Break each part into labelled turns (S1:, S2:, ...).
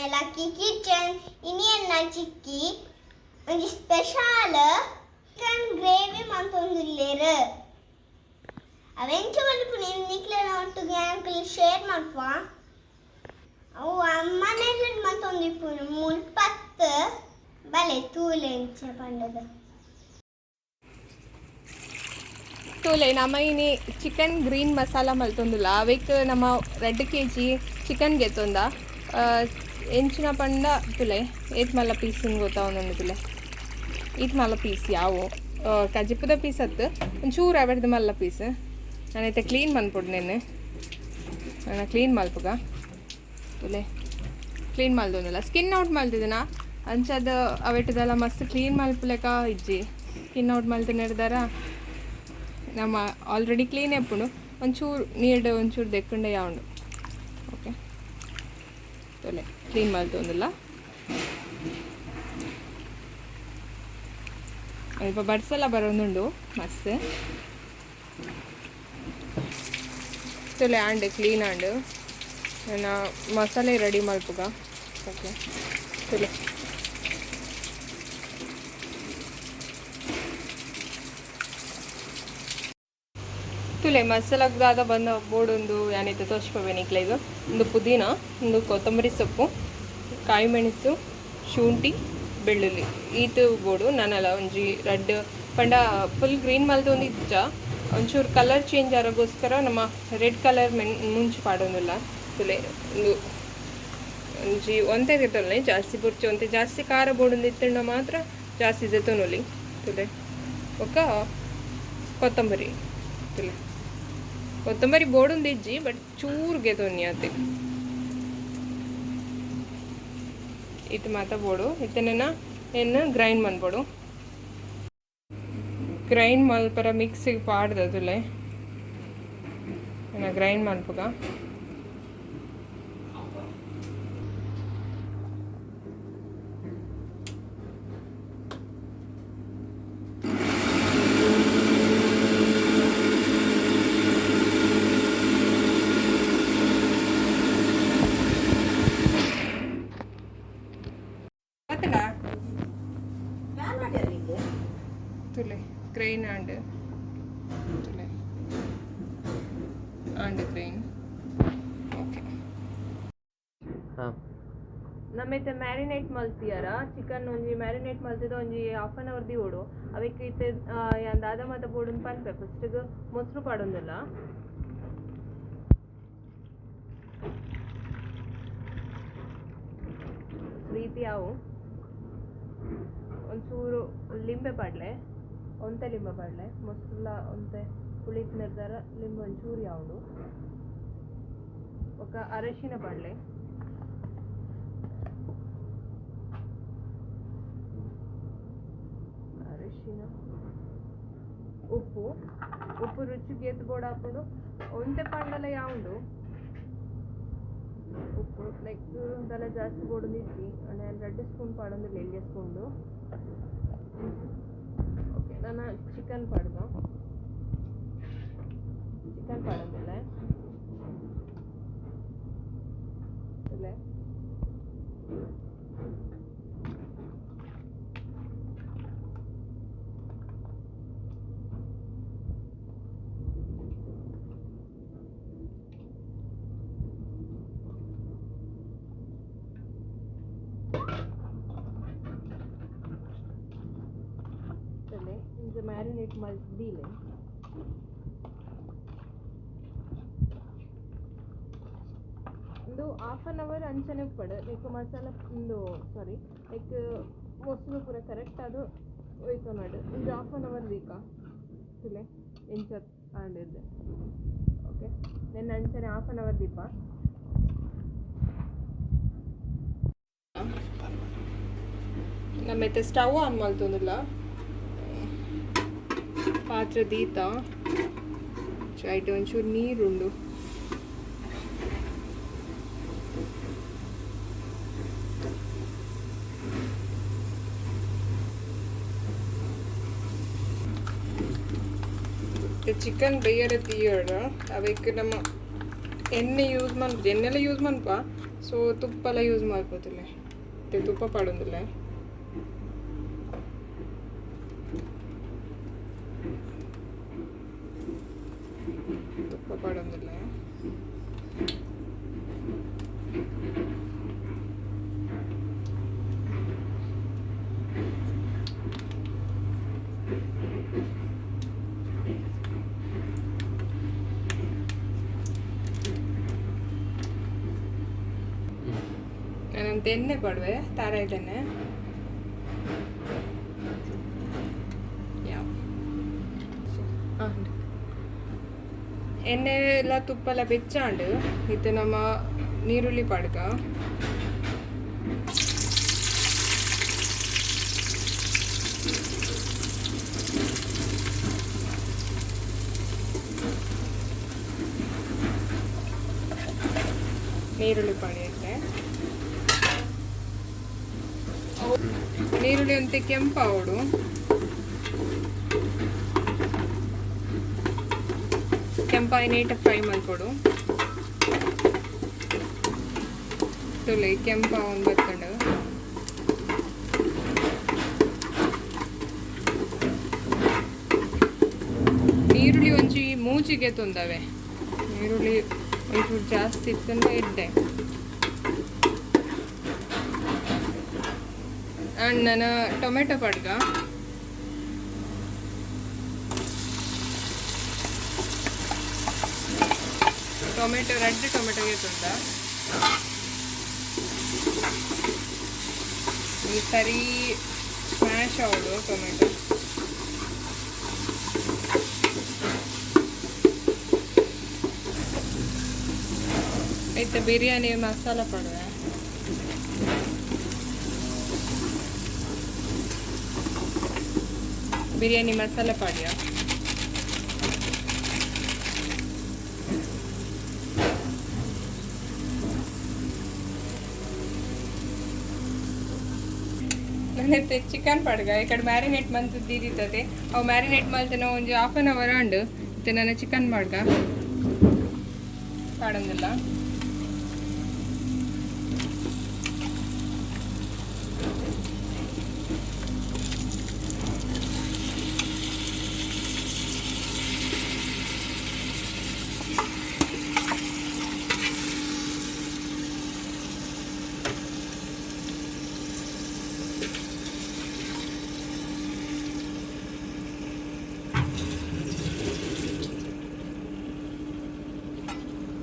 S1: my lucky kitchen. Ini Yenna Chikki. ಒಂದು special chicken gravy ಮಾಡ್ಕೊಂಡಿಲ್ಲೇರು ಅವೆಂಚು ಮಲ್ಪ ನೀನು ನಿಕ್ಲೆಲ್ಲ ಒಟ್ಟಿಗೆ ಅಂಕಲ್ ಶೇರ್ ಮಾಡ್ಪ ಅವು ಅಮ್ಮನೆಲ್ಲ ಮಾಡ್ಕೊಂಡಿಪ್ಪು ಮುಲ್ಪತ್ತು ಬಲೆ ತೂಲೆ ಎಂಚ ಪಂಡದ
S2: ತೂಲೆ ನಮ್ಮ ಇನಿ ಚಿಕನ್ ಗ್ರೀನ್ ಮಸಾಲ ಮಲ್ತೊಂದಿಲ್ಲ ಅವಕ್ಕೆ ನಮ್ಮ 2 kg ಚಿಕನ್ ಗೆತ್ತೊಂದ ಎಂಚಿನ ಪಂಡ ತುಲೆ ಏತ್ ಮಲ್ಲ ಪೀಸಿನ ಗೊತ್ತಾ ಒಂದೊಂದು ತುಲೆ ಈತ್ ಮಲ್ಲ ಪೀಸ್ ಯಾವು ಕಜಿಪ್ಪದ ಪೀಸ್ ಹತ್ತು ಒಂಚೂರು ಅವಡ್ದು ಮಲ್ಲ ಪೀಸ್ ನಾನೈತೆ ಕ್ಲೀನ್ ಬಂದ್ಬಿಡು ನೆನ್ನೆ ನಾನು ಕ್ಲೀನ್ ಮಲ್ಪಗ ತುಲೆ ಕ್ಲೀನ್ ಮಲ್ದೊಂದಿಲ್ಲ ಸ್ಕಿನ್ ಔಟ್ ಮಲ್ತಿದ್ದೀನ ಅಂಚದು ಅವೆಟ್ಟದೆಲ್ಲ ಮಸ್ತ್ ಕ್ಲೀನ್ ಮಲ್ಪಲೆಕ್ಕ ಇಜ್ಜಿ ಸ್ಕಿನ್ ಔಟ್ ಮಲ್ತು ನೆಡ್ದಾರ ನಮ್ಮ ಆಲ್ರೆಡಿ ಕ್ಲೀನ್ ಎಪ್ಪುಂಡು ಒಂಚೂರು ನೀರು ಒಂಚೂರು ದೆಕ್ಕಂಡೆ ಯಾವುದು ಓಕೆ ತೊಲೆ ಕ್ಲೀನ್ ಮಾಡ್ತೊಂದಿಲ್ಲ ಸ್ವಲ್ಪ ಬಡ್ಸೆಲ್ಲ ಬರೋದುಂಡು ಮಸ್ತ್ ತೊಲೆ ಆಂಡು ಕ್ಲೀನ್ ಆಂಡು ನಾನು ಮಸಾಲೆ ರೆಡಿ ಮಲ್ಪುಗ ಓಕೆ ತೊಲೆ ತುಲೆ ಮಸಾಲಾಗ ದಾದ ಬಂದ ಬೋಡೊಂದು ಏನೈತೆ ತೋರಿಸ್ಕೋಬೇನಿಕ್ಲ ಇದು ಒಂದು ಪುದೀನ ಒಂದು ಕೊತ್ತಂಬರಿ ಸೊಪ್ಪು ಕಾಯಿ ಮೆಣಸು ಶುಂಠಿ ಬೆಳ್ಳುಳ್ಳಿ ಈತು ಬೋಡು ನಾನಲ್ಲ ಒಂಜಿ ರೆಡ್ ಪಂಡ ಫುಲ್ ಗ್ರೀನ್ ಮಲ್ದು ಒಂದು ಇಜ್ಜ ಒಂಚೂರು ಕಲರ್ ಚೇಂಜ್ ಆಗೋಸ್ಕರ ನಮ್ಮ ರೆಡ್ ಕಲರ್ ಮುಂಚೆ ಪಾಡೋದಿಲ್ಲ ತುಲೆ ಒಂದು ಒಂಜಿ ಒಂತೆ ತಿತ್ತೊಲ್ಲೆ ಜಾಸ್ತಿ ಬುರ್ಚಿ ಒಂತೆ ಜಾಸ್ತಿ ಖಾರ ಬೋಡೊಂದು ಇತ್ತಂಡ ಮಾತ್ರ ಜಾಸ್ತಿ ಜೆತೊನೊಲಿ ತುಲೆ ಒಕ್ಕ ಕೊತ್ತಂಬರಿ ತುಲೆ ಕೊತ್ತಂಬರಿ ಬೋಡೊಂದು ಇಜ್ಜಿ ಬಟ್ ಚೂರ್ಗೆ ತೊನ್ನಿ ಅತ್ತೆ ಇದು ಮಾತ ಬೋಡು ಇತ್ತನ ಏನು ಗ್ರೈಂಡ್ ಮಾಡ್ಬೋಡು ಗ್ರೈಂಡ್ ಮಲ್ಪರ ಮಿಕ್ಸಿಗೆ ಪಾಡ್ದ ತುಲೆ ಗ್ರೈಂಡ್ ಮಲ್ಪಗ ತುಲೆ ಕ್ರೈನ್ ಆಂಡ್ ತುಲೆ ಆಂಡ್ ಕ್ರೈನ್ ಓಕೆ ನಮ್ಮೈತೆ ಮ್ಯಾರಿನೇಟ್ ಮಲ್ತಿಯಾರ ಚಿಕನ್ ಒಂಜಿ ಮ್ಯಾರಿನೇಟ್ ಮಲ್ತಿದ ಒಂಜಿ 1/2 hour ದಿ ಓಡು ಅವಕ್ಕೆ ಇತ್ತೆ ದಾದ ಮಾತ ಬೋಡನ್ ಪನ್ಪೆ ಫಸ್ಟಿಗೆ ಮೊಸರು ಪಾಡೊಂದಿಲ್ಲ ರೀತಿ ಅವು ಒಂಚೂರು ಲಿಂಬೆ ಪಾಡ್ಲೆ ಒಂತೆ ಲಿಂಬೆ ಪಾಡ್ಲೆ ಮೊಸಲ್ಲ ಒಂತೆ ಪುಳಿತ್ ನಿರ್ಧಾರ ಲಿಂಬೆ ಒಂಚೂರು ಯಾವುದು ఒక ಅರಶಿನ ಪಾಡ್ಲೆ ಅರಶಿನ ಉಪ್ಪು ಉಪ್ಪು ರುಚಿಗೆ ಎತ್ತು ಬೋಡ ಹಾಕೊಂಡು ಒಂತೆ ಪಾಡ್ಲೆಲ್ಲ ಯಾವುದು ಉಪ್ಪು ಲೈಕ್ ಇದೆಲ್ಲ ಜಾಸ್ತಿ ಬೋಡೊಂದಿತ್ತು ನಾನು 2 ಸ್ಪೂನ್ ಪಾಡೊಂದಿಲ್ಲ 2 ಸ್ಪೂನ್ದು ಓಕೆ ನಾನು ಚಿಕನ್ ಪಾಡ್ದ ಚಿಕನ್ ಪಾಡೊಂದಿಲ್ಲ ಅಲ್ಲೇ ಇದು ಮ್ಯಾರಿನೇಟ್ ಮಾಡಿದ್ದೀಲೆ ಒಂದು 1/2 hour ಅಂಚನೆ ಪಡ ಲೈಕ್ ಮಸಾಲ ಒಂದು ಸಾರಿ ಲೈಕ್ ಮೊಸರು ಪೂರ ಕರೆಕ್ಟ್ ಅದು ಹೋಯ್ತು ನೋಡಿ ಒಂದು 1/2 hour ಬೇಕಾ ತುಲೆ ಎಂಚ ಆಂಡಿದ್ದೆ ಓಕೆ ನನ್ನ ಅಂಚನೆ 1/2 hour ದೀಪ ನಮ್ಮೈತೆ ಸ್ಟವ್ ಆನ್ ಮಾಡ್ತೊಂದಿಲ್ಲ ಪಾತ್ರೆ ದೀತ ಚೈಟ್ ಒಂಚೂರು ನೀರುಂಡು ಚಿಕನ್ ಬೇಯರೆ ತೀಯೋಡು ಅವಕ್ಕೆ ನಮ್ಮ ಎಣ್ಣೆ ಯೂಸ್ ಮಾಡ್ಬೋದು ಎಣ್ಣೆಲ್ಲ ಯೂಸ್ ಮಾಡ್ಪ ಸೊ ತುಪ್ಪ ಎಲ್ಲ ಯೂಸ್ ಮಾಡ್ಕೋತಿಲ್ಲ ತುಪ್ಪ ಪಡೋದಿಲ್ಲ ತುಪ್ಪ ಪಡೋದಿಲ್ಲ ನಾನಂತ ಎಣ್ಣೆ ಪಡುವೆ ತಾರ ಇದ್ದೇನೆ ಎಣ್ಣೆ ಎಲ್ಲ ತುಪ್ಪ ಎಲ್ಲ ಬೆಚ್ಚಾಂಡು ಇದು ನಮ್ಮ ನೀರುಳ್ಳಿ ಪಡ್ಕ ನೀರುಳ್ಳಿ ಪಡೆಯುತ್ತೆ ನೀರುಳ್ಳಿ ಅಂತೆ ಕೆಂಪಾವಡು ಕೆಂಪಾಯಿ ನೀಟ ಫ್ರೈ ಮಾಡ್ಕೊಡು ತುಳಿ ಕೆಂಪ ಒಂದು ಬತ್ಕೊಂಡು ನೀರುಳ್ಳಿ ಒಂಚಿ ಮೂಚಿಗೆ ತೊಂದವೆ ನೀರುಳ್ಳಿ ಒಂಚೂರು ಜಾಸ್ತಿ ಇತ್ತಂದ್ರೆ ಇಡ್ಡೆ ಆ್ಯಂಡ್ ನಾನು ಟೊಮೆಟೊ ಪಡ್ಗ ಟೊಮೆಟೊ ರೆಡ್ ಟೊಮೆಟೊಗೆ ತುಂಡ ಈ ಸರಿ ಸ್ಮ್ಯಾಶ್ ಅವಳು ಟೊಮೆಟೊ ಆಯ್ತು ಬಿರಿಯಾನಿ ಮಸಾಲ ಪಡುವೆ ಬಿರಿಯಾನಿ ಮಸಾಲ ಪಾಡ್ಯ ನನ್ನತ್ತೆ ಚಿಕನ್ ಪಡ್ಗ ಈ ಕಡೆ ಮ್ಯಾರಿನೇಟ್ ಮಂತದ್ದು ಇರ್ತದೆ ಅವು ಮ್ಯಾರಿನೇಟ್ ಮಾಡ್ತೇನೆ ಒಂದು ಹಾಫ್ ಆನ್ ಅವರ್ ಅಂಡು ಮತ್ತೆ ನನ್ನ ಚಿಕನ್ ಪಡ್ಗ ಪಾಡೋದಿಲ್ಲ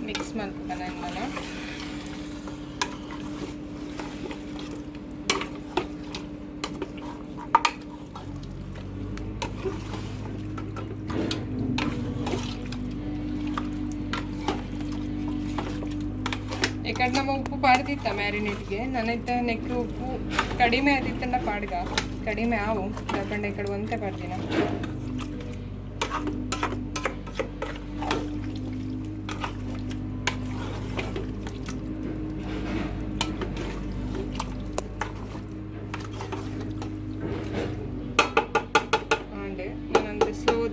S2: ಮಿಕ್ಸ್ ಮಾಡ್ಕೊತಾನೆ ನಾನು ಈ ಕಡೆ ನಮ್ಮ ಉಪ್ಪು ಪಾಡ್ದಿತ್ತ ಮ್ಯಾರಿನೇಟ್ಗೆ ನನ್ನೈತೆ ನೆಕ್ಕು ಉಪ್ಪು ಕಡಿಮೆ ಆದಿತ್ತಲ್ಲ ಪಾಡ್ಗ ಕಡಿಮೆ ಆವು ಯಾಕಂದ್ರೆ ಈ ಕಡೆ ಒಂತೆ ಪಾಡ್ದಿನ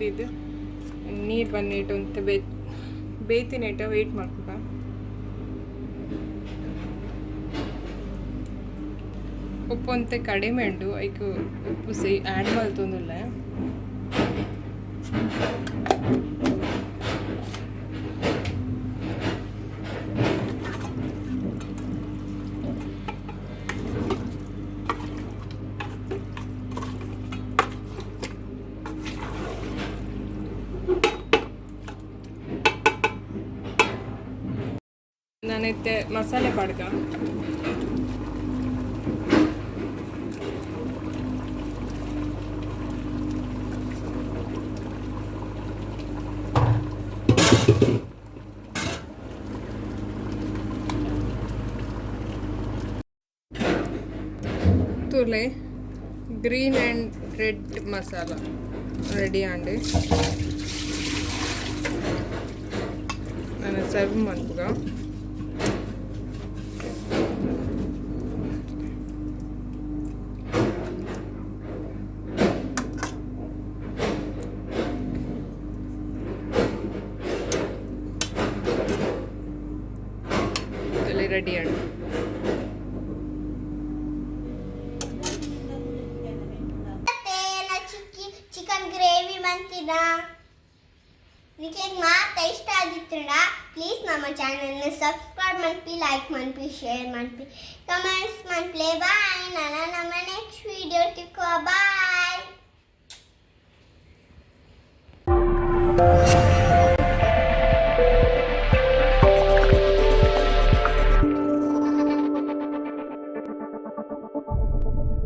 S2: ಇದು ನೀರು ಬಂದಿಟ್ಟು ಅಂತ ಬೇಯ್ತಿನೇಟ ವೆಯ್ಟ್ ಮಾಡ್ಕೊತ ಉಪ್ಪು ಅಂತ ಕಡಿಮೆ ಉಂಟು ಐಕು ಉಪ್ಪು ಸಿ ಆ್ಯಡ್ ಮಾಡ್ತೊಂದಿಲ್ಲ ನಾನೈತೆ ಮಸಾಲೆ ಪಡ್ಗ ತುಲೆ green and red masala ready ಅಂడి ನಾನು ಸರ್ವ್ ಮಾಡ್ಬೇಕ ರೆಡಿ ಅಂడి
S1: ಅಂತೀರಾ? ಇದಕ್ಕೆ ಮಾತ್ರ ಇಷ್ಟ ಆಗಿತ್ತಂಡ ಪ್ಲೀಸ್ ನಮ್ಮ ಚಾನಲ್ನ ಸಬ್ಸ್ಕ್ರೈಬ್ ಮಾಡಿ, ಲೈಕ್ ಮಾಡಿ, ಶೇರ್ ಮಾಡಿ, ಕಮೆಂಟ್ಸ್ ಮಾಡಿ. ಬಾಯ್. ನಾನು ನಮ್ಮ ನೆಕ್ಸ್ಟ್ ವಿಡಿಯೋ ತಿಕ್ಕೋ ಬಾಯ್.